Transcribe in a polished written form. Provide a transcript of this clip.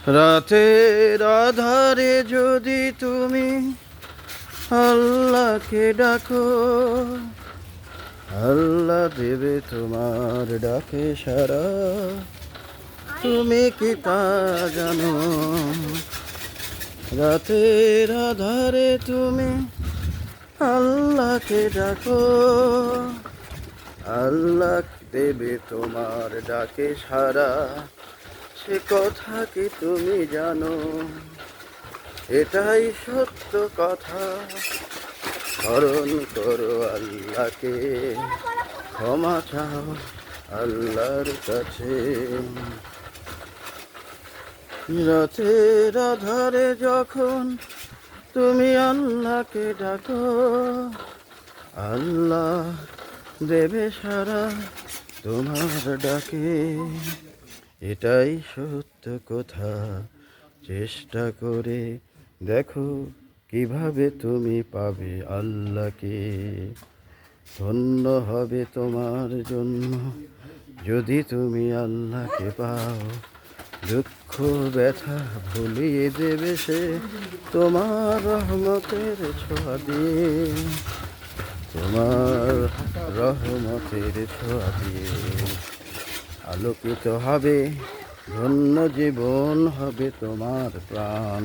রাতের আধারে যদি তুমি আল্লাহকে ডাকো, আল্লাহ দেবে তোমার ডাকে সারা। তুমি কি তা জানো? রাতের আধারে তুমি আল্লাহকে ডাকো, আল্লাহ দেবে তোমার ডাকে সারা। সে কথা কি তুমি জানো? এটাই সত্য কথা। স্মরণ করো আল্লাহকে, ক্ষমা চাও আল্লাহর কাছে। রাতের আধারে যখন তুমি আল্লাহকে ডাকো, আল্লাহ দেবে সারা তোমার ডাকে। এটাই সত্য কথা। চেষ্টা করে দেখো কিভাবে তুমি পাবে আল্লাহকে। ধন্য হবে তোমার জন্য যদি তুমি আল্লাহকে পাও। দুঃখ ব্যথা ভুলিয়ে দেবে সে তোমার রহমতের ছোঁয়া দিয়ে, তোমার রহমতের ছোঁয়া দিয়ে। আলোকিত হবে, ধন্য জীবন হবে তোমার প্রাণ।